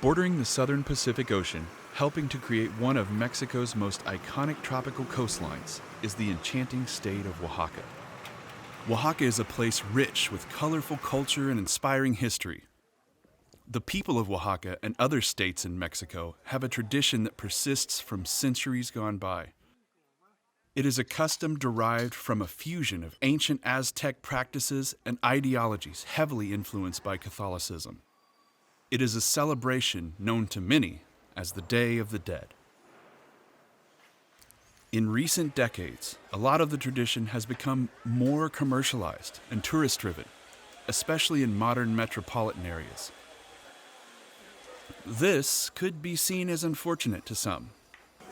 Bordering the southern Pacific Ocean, helping to create one of Mexico's most iconic tropical coastlines, is the enchanting state of Oaxaca. Oaxaca is a place rich with colorful culture and inspiring history. The people of Oaxaca and other states in Mexico have a tradition that persists from centuries gone by. It is a custom derived from a fusion of ancient Aztec practices and ideologies heavily influenced by Catholicism. It is a celebration known to many as the Day of the Dead. In recent decades, a lot of the tradition has become more commercialized and tourist-driven, especially in modern metropolitan areas. This could be seen as unfortunate to some,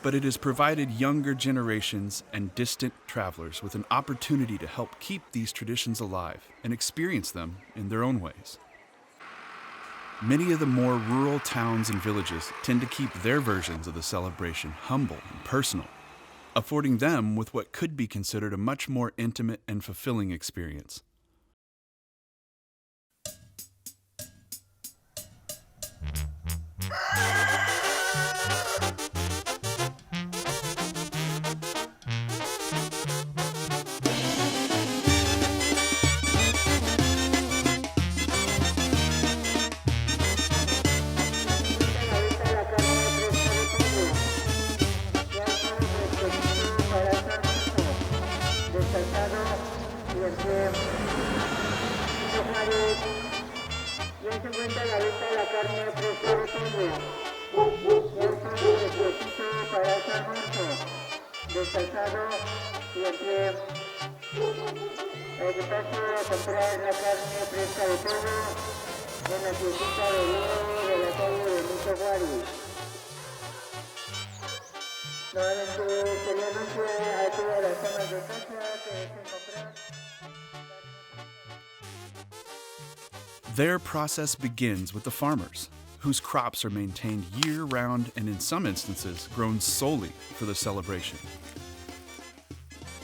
but it has provided younger generations and distant travelers with an opportunity to help keep these traditions alive and experience them in their own ways. Many of the more rural towns and villages tend to keep their versions of the celebration humble and personal, affording them with what could be considered a much more intimate and fulfilling experience. Their process begins with the farmers, whose crops are maintained year-round and in some instances grown solely for the celebration.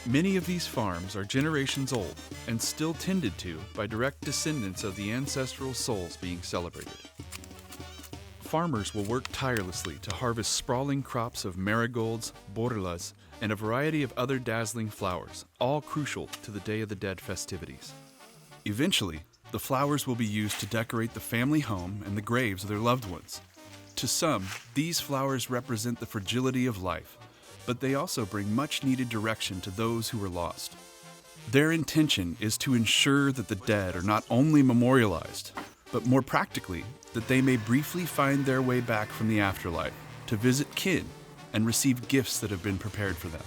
Many of these farms are generations old and still tended to by direct descendants of the ancestral souls being celebrated. Farmers will work tirelessly to harvest sprawling crops of marigolds, borlas, and a variety of other dazzling flowers, all crucial to the Day of the Dead festivities. Eventually, the flowers will be used to decorate the family home and the graves of their loved ones. To some, these flowers represent the fragility of life, but they also bring much-needed direction to those who were lost. Their intention is to ensure that the dead are not only memorialized, but more practically, that they may briefly find their way back from the afterlife to visit kin and receive gifts that have been prepared for them.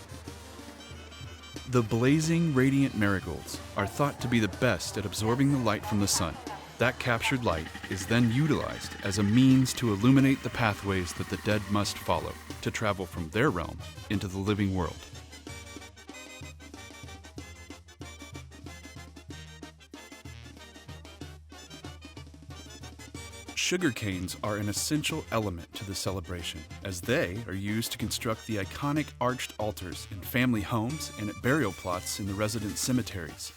The blazing, radiant marigolds are thought to be the best at absorbing the light from the sun. That captured light is then utilized as a means to illuminate the pathways that the dead must follow to travel from their realm into the living world. Sugar canes are an essential element to the celebration, as they are used to construct the iconic arched altars in family homes and at burial plots in the resident cemeteries.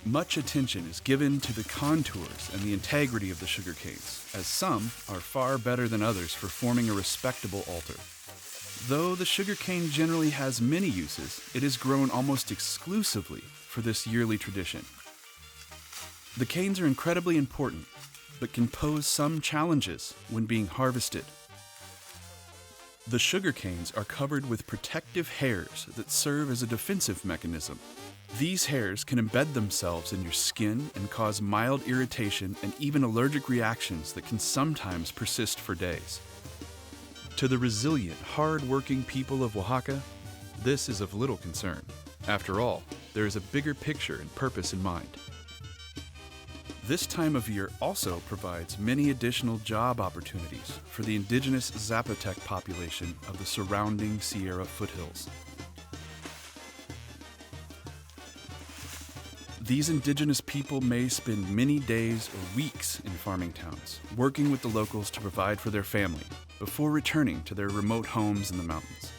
Much attention is given to the contours and the integrity of the sugar canes, as some are far better than others for forming a respectable altar. Though the sugar cane generally has many uses, it is grown almost exclusively for this yearly tradition. The canes are incredibly important, but can pose some challenges when being harvested. The sugar canes are covered with protective hairs that serve as a defensive mechanism. These hairs can embed themselves in your skin and cause mild irritation and even allergic reactions that can sometimes persist for days. To the resilient, hard-working people of Oaxaca, this is of little concern. After all, there is a bigger picture and purpose in mind. This time of year also provides many additional job opportunities for the indigenous Zapotec population of the surrounding Sierra foothills. These indigenous people may spend many days or weeks in farming towns, working with the locals to provide for their family, before returning to their remote homes in the mountains.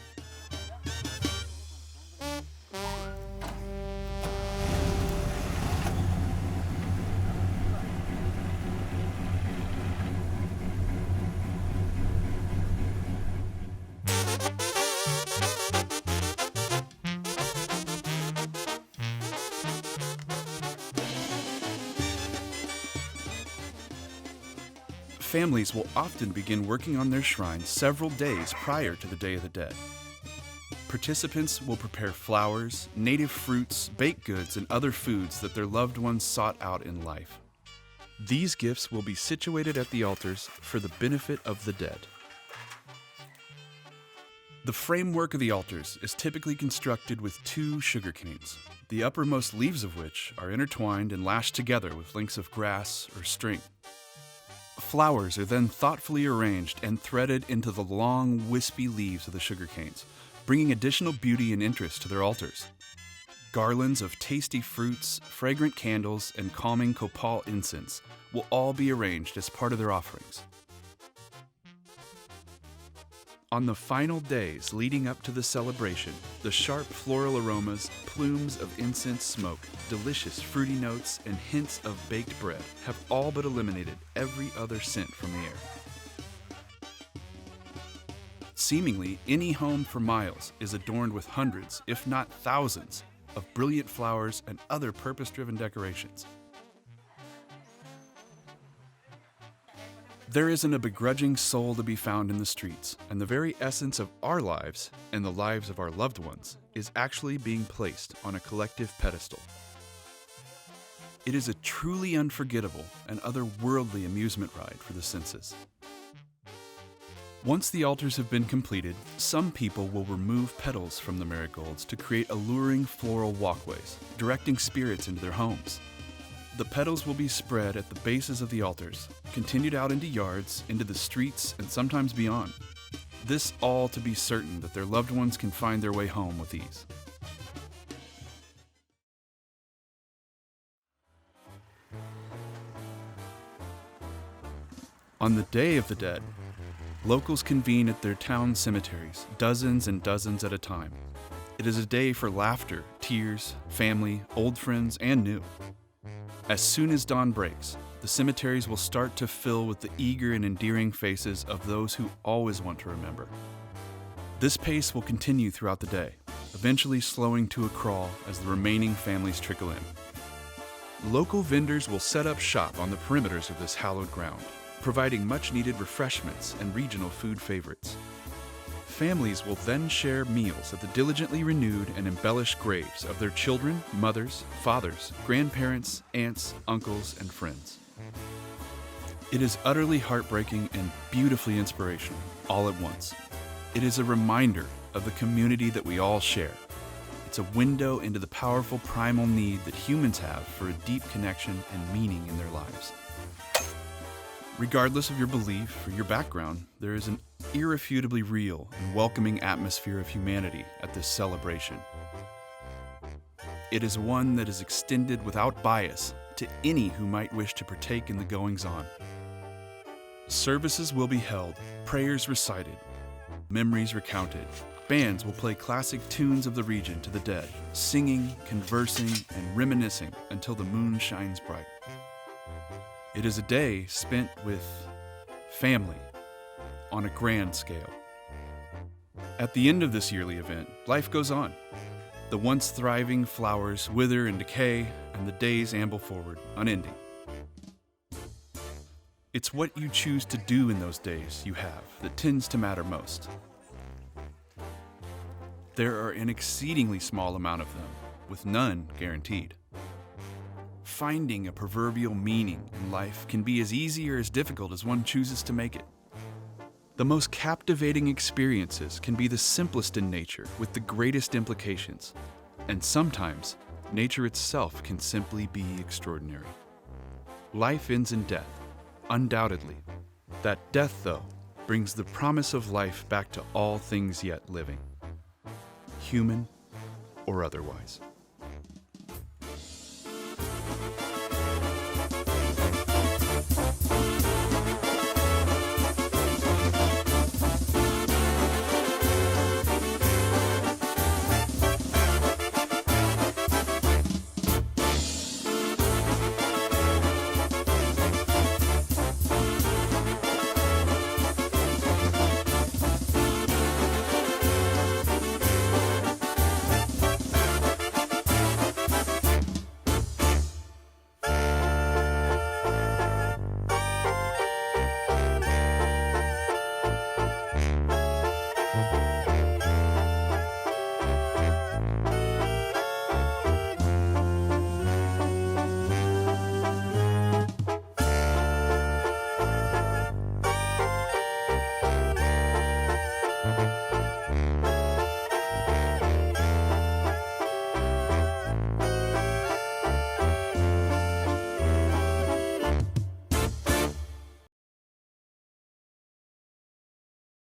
Families will often begin working on their shrine several days prior to the Day of the Dead. Participants will prepare flowers, native fruits, baked goods, and other foods that their loved ones sought out in life. These gifts will be situated at the altars for the benefit of the dead. The framework of the altars is typically constructed with 2 sugar canes, the uppermost leaves of which are intertwined and lashed together with links of grass or string. Flowers are then thoughtfully arranged and threaded into the long, wispy leaves of the sugar canes, bringing additional beauty and interest to their altars. Garlands of tasty fruits, fragrant candles, and calming copal incense will all be arranged as part of their offerings. On the final days leading up to the celebration, the sharp floral aromas, plumes of incense smoke, delicious fruity notes, and hints of baked bread have all but eliminated every other scent from the air. Seemingly, any home for miles is adorned with hundreds, if not thousands, of brilliant flowers and other purpose-driven decorations. There isn't a begrudging soul to be found in the streets, and the very essence of our lives and the lives of our loved ones is actually being placed on a collective pedestal. It is a truly unforgettable and otherworldly amusement ride for the senses. Once the altars have been completed, some people will remove petals from the marigolds to create alluring floral walkways, directing spirits into their homes. The petals will be spread at the bases of the altars, continued out into yards, into the streets, and sometimes beyond. This all to be certain that their loved ones can find their way home with ease. On the Day of the Dead, locals convene at their town cemeteries, dozens and dozens at a time. It is a day for laughter, tears, family, old friends, and new. As soon as dawn breaks, the cemeteries will start to fill with the eager and endearing faces of those who always want to remember. This pace will continue throughout the day, eventually slowing to a crawl as the remaining families trickle in. Local vendors will set up shop on the perimeters of this hallowed ground, providing much-needed refreshments and regional food favorites. Families will then share meals at the diligently renewed and embellished graves of their children, mothers, fathers, grandparents, aunts, uncles, and friends. It is utterly heartbreaking and beautifully inspirational, all at once. It is a reminder of the community that we all share. It's a window into the powerful primal need that humans have for a deep connection and meaning in their lives. Regardless of your belief or your background, there is an irrefutably real and welcoming atmosphere of humanity at this celebration. It is one that is extended without bias to any who might wish to partake in the goings-on. Services will be held, prayers recited, memories recounted. Bands will play classic tunes of the region to the dead, singing, conversing, and reminiscing until the moon shines bright. It is a day spent with family on a grand scale. At the end of this yearly event, life goes on. The once thriving flowers wither and decay, and the days amble forward, unending. It's what you choose to do in those days you have that tends to matter most. There are an exceedingly small amount of them, with none guaranteed. Finding a proverbial meaning in life can be as easy or as difficult as one chooses to make it. The most captivating experiences can be the simplest in nature with the greatest implications, and sometimes nature itself can simply be extraordinary. Life ends in death, undoubtedly. That death, though, brings the promise of life back to all things yet living, human or otherwise.